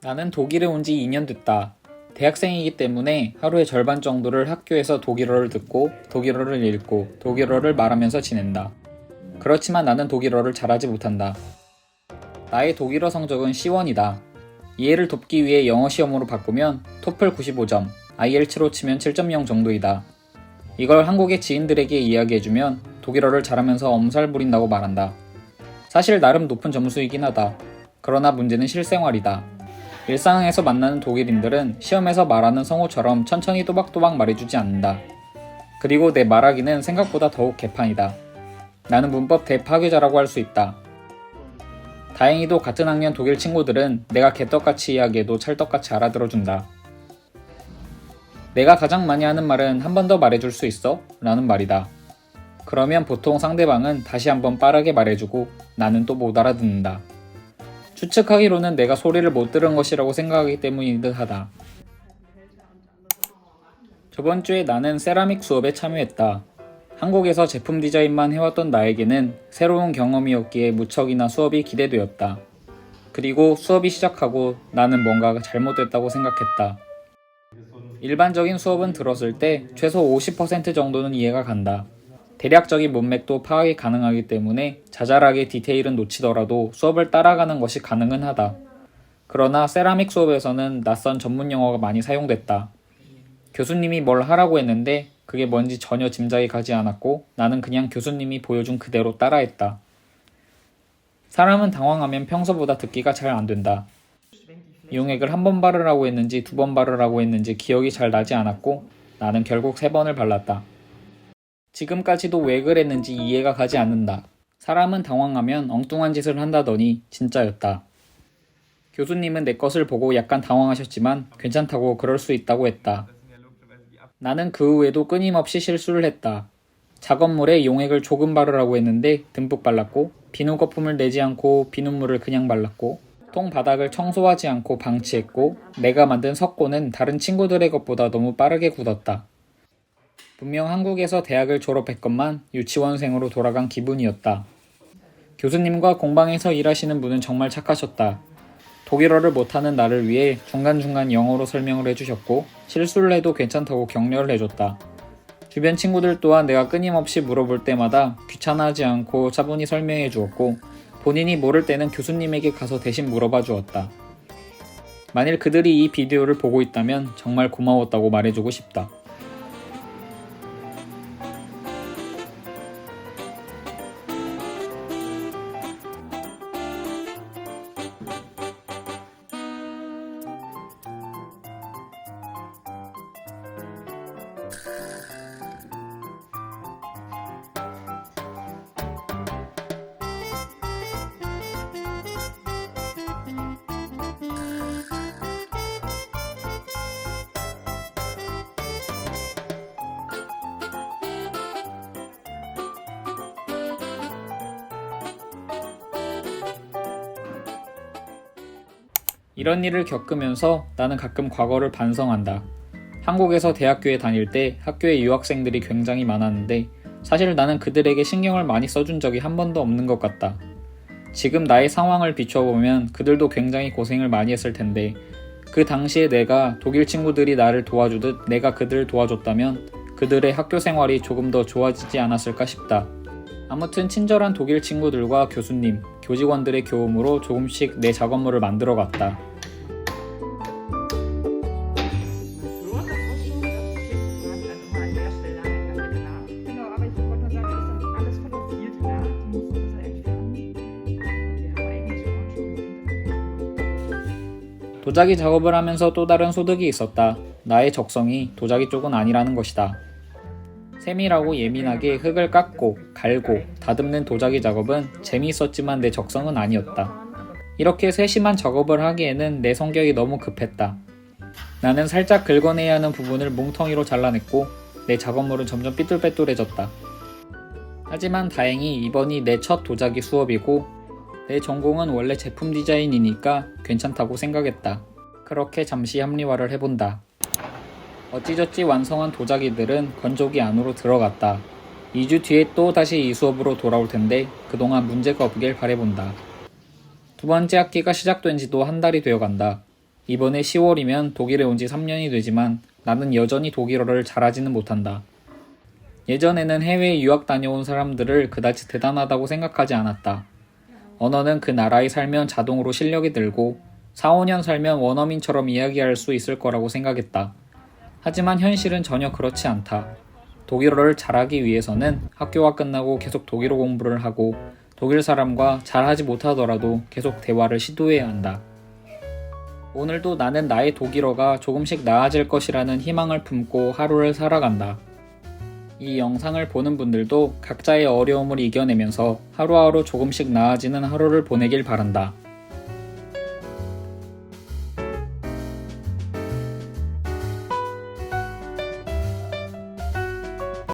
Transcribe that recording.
나는 독일에 온 지 2년 됐다. 대학생이기 때문에 하루의 절반 정도를 학교에서 독일어를 듣고 독일어를 읽고 독일어를 말하면서 지낸다. 그렇지만 나는 독일어를 잘하지 못한다. 나의 독일어 성적은 C1이다. 이해를 돕기 위해 영어 시험으로 바꾸면 토플 95점, IELTS로 치면 7.0 정도이다. 이걸 한국의 지인들에게 이야기해주면 독일어를 잘하면서 엄살 부린다고 말한다. 사실 나름 높은 점수이긴 하다. 그러나 문제는 실생활이다. 일상에서 만나는 독일인들은 시험에서 말하는 성우처럼 천천히 또박또박 말해주지 않는다. 그리고 내 말하기는 생각보다 더욱 개판이다. 나는 문법 대파괴자라고 할 수 있다. 다행히도 같은 학년 독일 친구들은 내가 개떡같이 이야기해도 찰떡같이 알아들어준다. 내가 가장 많이 하는 말은 한 번 더 말해줄 수 있어? 라는 말이다. 그러면 보통 상대방은 다시 한번 빠르게 말해주고 나는 또 못 알아듣는다. 추측하기로는 내가 소리를 못 들은 것이라고 생각하기 때문인 듯 하다. 저번 주에 나는 세라믹 수업에 참여했다. 한국에서 제품 디자인만 해왔던 나에게는 새로운 경험이었기에 무척이나 수업이 기대되었다. 그리고 수업이 시작하고 나는 뭔가 잘못됐다고 생각했다. 일반적인 수업은 들었을 때 최소 50% 정도는 이해가 간다. 대략적인 문맥도 파악이 가능하기 때문에 자잘하게 디테일은 놓치더라도 수업을 따라가는 것이 가능은 하다. 그러나 세라믹 수업에서는 낯선 전문 용어가 많이 사용됐다. 교수님이 뭘 하라고 했는데 그게 뭔지 전혀 짐작이 가지 않았고 나는 그냥 교수님이 보여준 그대로 따라했다. 사람은 당황하면 평소보다 듣기가 잘 안 된다. 용액을 한 번 바르라고 했는지 2번 바르라고 했는지 기억이 잘 나지 않았고 나는 결국 3번을 발랐다. 지금까지도 왜 그랬는지 이해가 가지 않는다. 사람은 당황하면 엉뚱한 짓을 한다더니 진짜였다. 교수님은 내 것을 보고 약간 당황하셨지만 괜찮다고 그럴 수 있다고 했다. 나는 그 후에도 끊임없이 실수를 했다. 작업물에 용액을 조금 바르라고 했는데 듬뿍 발랐고 비누 거품을 내지 않고 비눗물을 그냥 발랐고 통 바닥을 청소하지 않고 방치했고 내가 만든 석고는 다른 친구들의 것보다 너무 빠르게 굳었다. 분명 한국에서 대학을 졸업했건만 유치원생으로 돌아간 기분이었다. 교수님과 공방에서 일하시는 분은 정말 착하셨다. 독일어를 못하는 나를 위해 중간중간 영어로 설명을 해주셨고 실수를 해도 괜찮다고 격려를 해줬다. 주변 친구들 또한 내가 끊임없이 물어볼 때마다 귀찮아하지 않고 차분히 설명해 주었고 본인이 모를 때는 교수님에게 가서 대신 물어봐 주었다. 만일 그들이 이 비디오를 보고 있다면 정말 고마웠다고 말해주고 싶다. 이런 일을 겪으면서 나는 가끔 과거를 반성한다. 한국에서 대학교에 다닐 때 학교에 유학생들이 굉장히 많았는데 사실 나는 그들에게 신경을 많이 써준 적이 한 번도 없는 것 같다. 지금 나의 상황을 비춰보면 그들도 굉장히 고생을 많이 했을 텐데 그 당시에 내가 독일 친구들이 나를 도와주듯 내가 그들을 도와줬다면 그들의 학교 생활이 조금 더 좋아지지 않았을까 싶다. 아무튼 친절한 독일 친구들과 교수님, 교직원들의 교움으로 조금씩 내 작업물을 만들어 갔다. 도자기 작업을 하면서 또 다른 소득이 있었다. 나의 적성이 도자기 쪽은 아니라는 것이다. 세밀하고 예민하게 흙을 깎고 갈고 다듬는 도자기 작업은 재미있었지만 내 적성은 아니었다. 이렇게 세심한 작업을 하기에는 내 성격이 너무 급했다. 나는 살짝 긁어내야 하는 부분을 뭉텅이로 잘라냈고 내 작업물은 점점 삐뚤빼뚤해졌다. 하지만 다행히 이번이 내 첫 도자기 수업이고 내 전공은 원래 제품 디자인이니까 괜찮다고 생각했다. 그렇게 잠시 합리화를 해본다. 어찌저찌 완성한 도자기들은 건조기 안으로 들어갔다. 2주 뒤에 또 다시 이 수업으로 돌아올 텐데 그동안 문제가 없길 바라본다. 두 번째 학기가 시작된 지도 한 달이 되어 간다. 이번에 10월이면 독일에 온 지 3년이 되지만 나는 여전히 독일어를 잘하지는 못한다. 예전에는 해외에 유학 다녀온 사람들을 그다지 대단하다고 생각하지 않았다. 언어는 그 나라에 살면 자동으로 실력이 늘고 4, 5년 살면 원어민처럼 이야기할 수 있을 거라고 생각했다. 하지만 현실은 전혀 그렇지 않다. 독일어를 잘하기 위해서는 학교가 끝나고 계속 독일어 공부를 하고 독일 사람과 잘하지 못하더라도 계속 대화를 시도해야 한다. 오늘도 나는 나의 독일어가 조금씩 나아질 것이라는 희망을 품고 하루를 살아간다. 이 영상을 보는 분들도 각자의 어려움을 이겨내면서 하루하루 조금씩 나아지는 하루를 보내길 바란다.